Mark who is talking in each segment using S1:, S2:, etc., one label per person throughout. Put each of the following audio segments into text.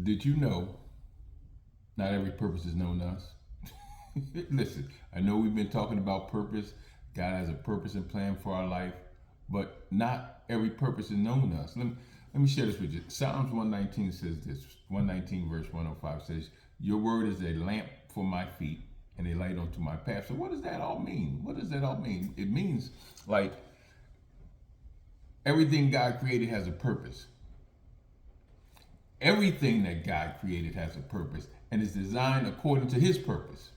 S1: Did you know not every purpose is known to us? Listen, I know we've been talking about purpose. God has a purpose and plan for our life, but not every purpose is known to us. Let me share this with you. Psalms 119 says this. 119 verse 105 says, "Your word is a lamp for my feet and a light unto my path." So what does that all mean? What does that all mean? It means like everything God created has a purpose. Everything that God created has a purpose and is designed according to his purpose.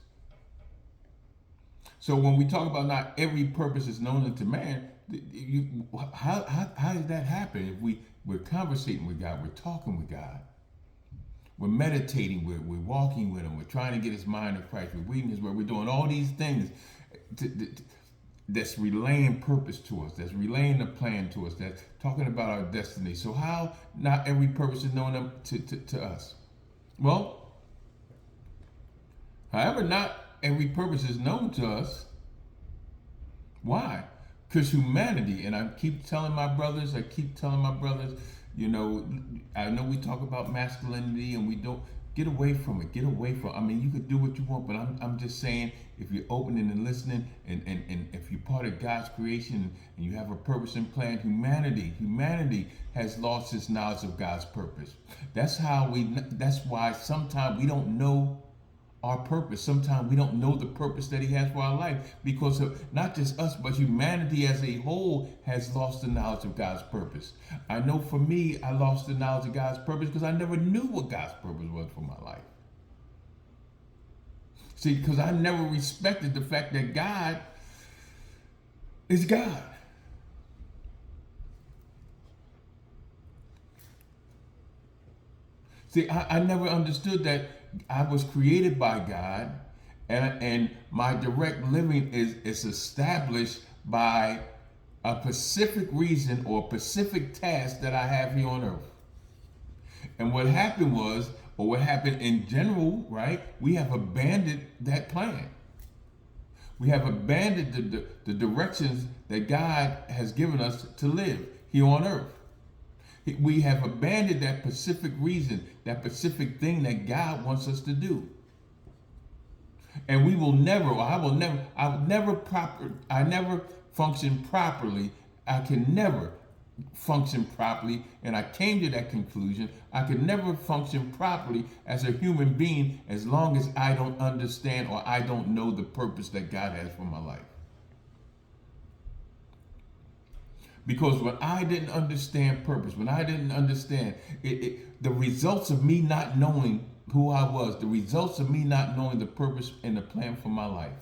S1: So when we talk about not every purpose is known unto man, how does that happen? If we're conversating with God, we're talking with God, we're meditating, we're walking with him, we're trying to get his mind of Christ, we're reading his word, we're doing all these things that's relaying purpose to us, that's relaying the plan to us, that's talking about our destiny. So how not every purpose is known to us? Well, however, not every purpose is known to us. Why? Because humanity, and I keep telling my brothers, you know, I know we talk about masculinity and we don't get away from it. Get away from it. I mean, you could do what you want, but I'm just saying, if you're opening and listening, and if you're part of God's creation and you have a purpose and plan, humanity has lost its knowledge of God's purpose. That's why sometimes we don't know our purpose. Sometimes we don't know the purpose that he has for our life because of not just us, but humanity as a whole has lost the knowledge of God's purpose. I know for me, I lost the knowledge of God's purpose because I never knew what God's purpose was for my life. See, because I never respected the fact that God is God. See, I never understood that I was created by God, and my direct living is established by a specific reason or a specific task that I have here on earth. And what happened in general, right? We have abandoned that plan. We have abandoned the directions that God has given us to live here on earth. We have abandoned that specific reason, that specific thing that God wants us to do. And we will never, or I never function properly. I can never function properly, and I came to that conclusion. I can never function properly as a human being as long as I don't understand or I don't know the purpose that God has for my life. Because when I didn't understand purpose, when I didn't understand the results of me not knowing who I was, the results of me not knowing the purpose and the plan for my life,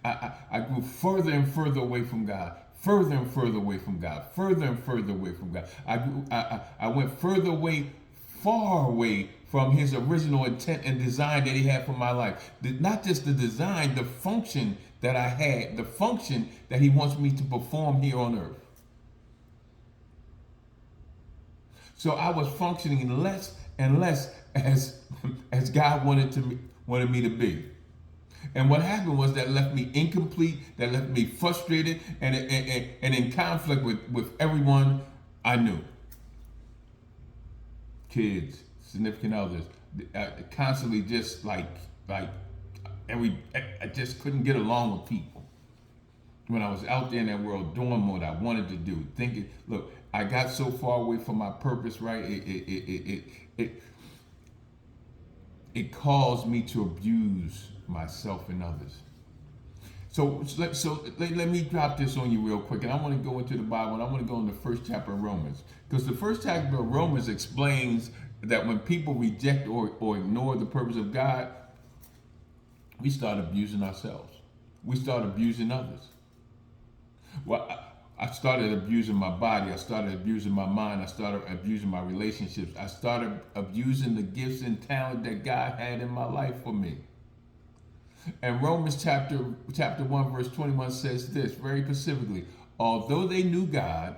S1: I grew further and further away from God, further and further away from God, further and further away from God. I went further away, far away from his original intent and design that he had for my life. Not just the design, the function that I had, the function that he wants me to perform here on earth. So I was functioning less and less as God wanted me to be. And what happened was that left me incomplete, that left me frustrated and in conflict with everyone I knew. Kids, significant others, constantly just like I just couldn't get along with people. When I was out there in that world doing what I wanted to do, thinking, look, I got so far away from my purpose, right? It caused me to abuse myself and others. So let me drop this on you real quick, and I want to go into the Bible, and I want to go in the first chapter of Romans, because the first chapter of Romans explains that when people reject or ignore the purpose of God, we start abusing ourselves. We start abusing others. Well, I started abusing my body. I started abusing my mind. I started abusing my relationships. I started abusing the gifts and talent that God had in my life for me. And Romans chapter 1 verse 21 says this very specifically: although they knew God,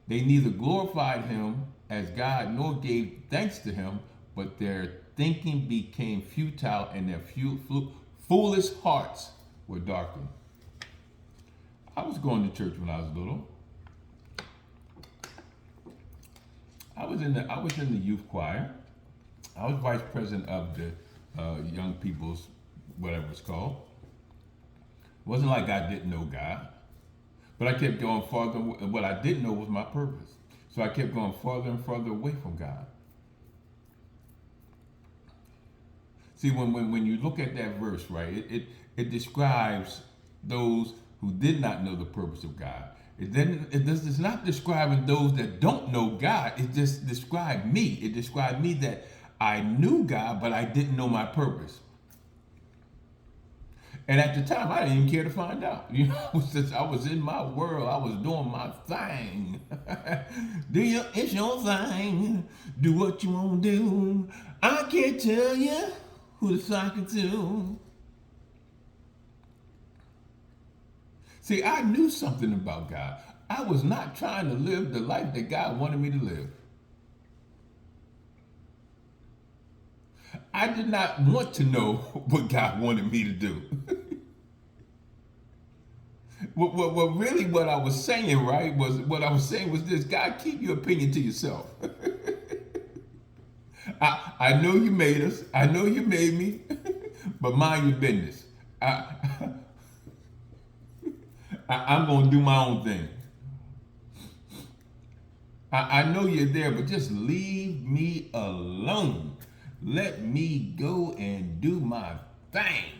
S1: they neither glorified him as God nor gave thanks to him, but their thinking became futile and their foolish hearts were darkened. I was going to church when I was little. I was in the youth choir. I was vice president of the young people's, whatever it's called. It wasn't like I didn't know God, but I kept going farther. What I didn't know was my purpose. So I kept going farther and farther away from God. See, when you look at that verse, right, it describes those who did not know the purpose of God. It's not describing those that don't know God. It just described me. It described me that I knew God, but I didn't know my purpose. And at the time, I didn't even care to find out. You know, since I was in my world, I was doing my thing. It's your thing. Do what you want to do. I can't tell you who to talk to. See, I knew something about God. I was not trying to live the life that God wanted me to live. I did not want to know what God wanted me to do. What I was saying, right, was this: God, keep your opinion to yourself. I know you made us. I know you made me, but mind your business. I'm going to do my own thing. I know you're there, but just leave me alone. Let me go and do my thing.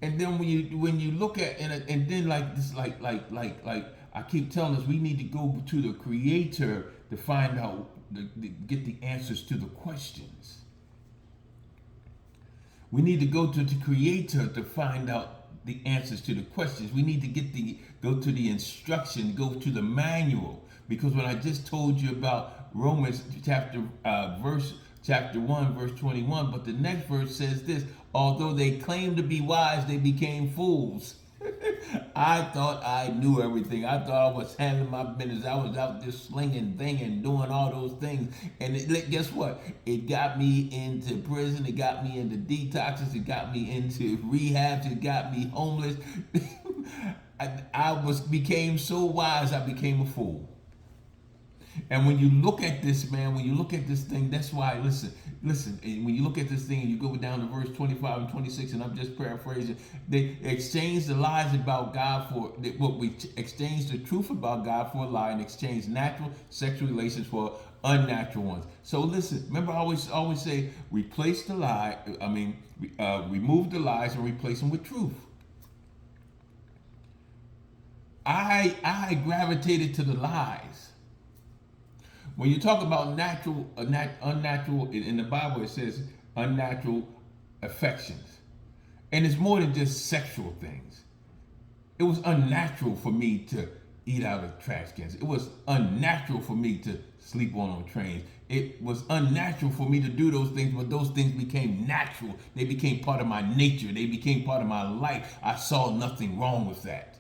S1: And then when you look at and then like this like I keep telling us, we need to go to the Creator to find out get the answers to the questions. We need to go to the Creator to find out the answers to the questions. We need to go to the instruction, go to the manual. Because when I just told you about Romans chapter 1, verse 21, but the next verse says this: although they claimed to be wise, they became fools. I thought I knew everything. I thought I was handling my business. I was out there slinging, thinging, doing all those things. And guess what? It got me into prison. It got me into detoxes. It got me into rehabs. It got me homeless. Became so wise, I became a fool. And when you look at this, man, when you look at this thing, that's why, listen, when you look at this thing and you go down to verse 25 and 26, and I'm just paraphrasing, they exchanged the lies about God we exchanged the truth about God for a lie and exchanged natural sexual relations for unnatural ones. So listen, remember I always say, replace the lie, remove the lies and replace them with truth. I gravitated to the lies. When you talk about unnatural, in the Bible it says unnatural affections. And it's more than just sexual things. It was unnatural for me to eat out of trash cans. It was unnatural for me to sleep on trains. It was unnatural for me to do those things, but those things became natural. They became part of my nature. They became part of my life. I saw nothing wrong with that.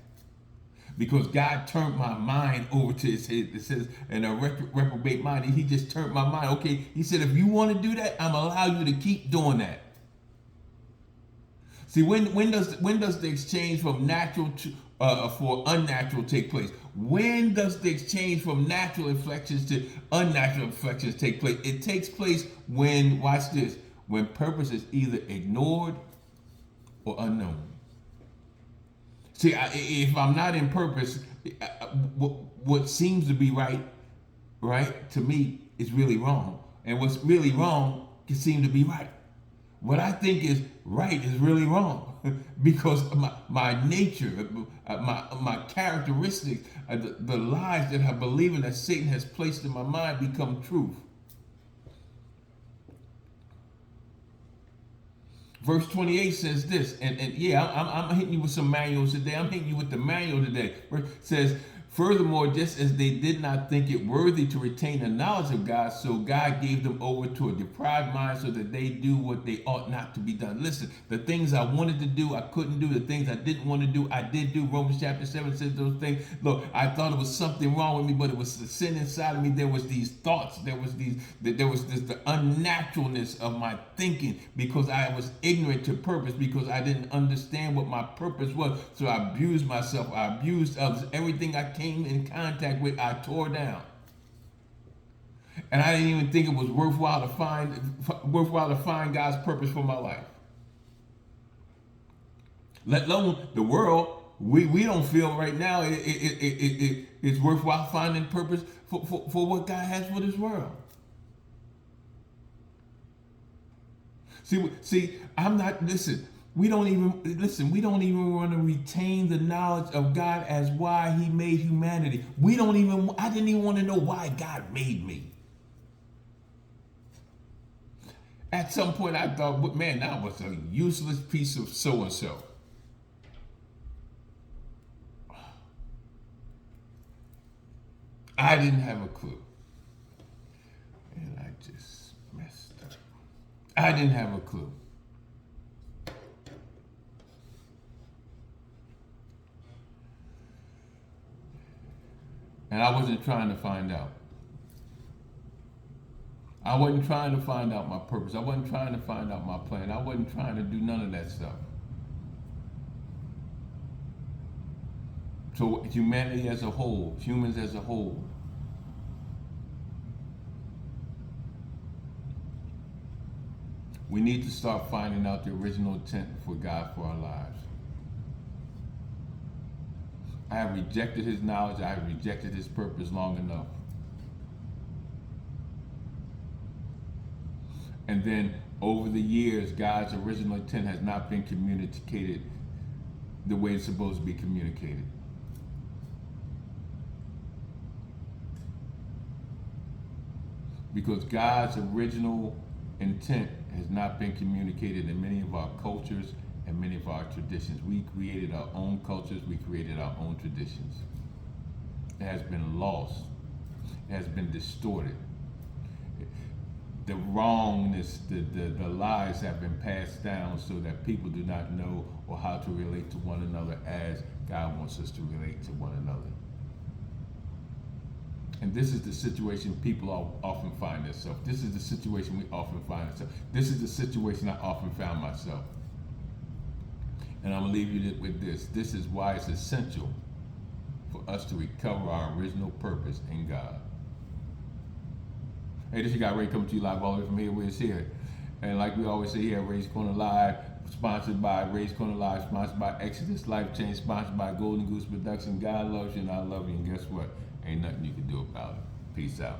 S1: Because God turned my mind over to it says, in a reprobate mind, he just turned my mind. Okay, he said, if you want to do that, I'm allow you to keep doing that. See, when does the exchange from natural to for unnatural take place? When does the exchange from natural inflections to unnatural inflections take place? It takes place when, watch this, when purpose is either ignored or unknown. See, if I'm not in purpose, what seems to be right to me is really wrong, and what's really wrong can seem to be right. What I think is right is really wrong, because my nature, my characteristics, the lies that I believe in that Satan has placed in my mind become truth. Verse 28 says this, and yeah, I'm hitting you with some manuals today. I'm hitting you with the manual today. It says, furthermore, just as they did not think it worthy to retain the knowledge of God, so God gave them over to a deprived mind so that they do what they ought not to be done. Listen, the things I wanted to do, I couldn't do. The things I didn't want to do, I did do. Romans chapter 7 says those things. Look, I thought it was something wrong with me, but it was the sin inside of me. There was these thoughts. There was the unnaturalness of my thinking, because I was ignorant to purpose, because I didn't understand what my purpose was. So I abused myself. I abused others. Everything I came in contact with, I tore down. And I didn't even think it was worthwhile to find God's purpose for my life. Let alone the world, we don't feel right now it's worthwhile finding purpose for what God has for this world. See, I'm not, listen, we don't even want to retain the knowledge of God as why he made humanity. I didn't even want to know why God made me. At some point I thought, but man, that was a useless piece of so-and-so. I didn't have a clue. And I just messed up. I didn't have a clue. And I wasn't trying to find out. I wasn't trying to find out my purpose. I wasn't trying to find out my plan. I wasn't trying to do none of that stuff. So humanity as a whole, humans as a whole, we need to start finding out the original intent for God for our lives. I have rejected his knowledge. I have rejected his purpose long enough. And then over the years, God's original intent has not been communicated the way it's supposed to be communicated. Because God's original intent has not been communicated in many of our cultures and many of our traditions. We created our own cultures, we created our own traditions. It has been lost, it has been distorted. The wrongness, the lies have been passed down so that people do not know or how to relate to one another as God wants us to relate to one another. And this is the situation people often find themselves. This is the situation we often find ourselves. This is the situation I often found myself. And I'm going to leave you with this. This is why it's essential for us to recover our original purpose in God. Hey, this is your guy Ray coming to you live all the way from here where it's here. And like we always say here, Ray's Corner Live, sponsored by Ray's Corner Live, sponsored by Exodus Life Change, sponsored by Golden Goose Production. God loves you and I love you. And guess what? Ain't nothing you can do about it. Peace out.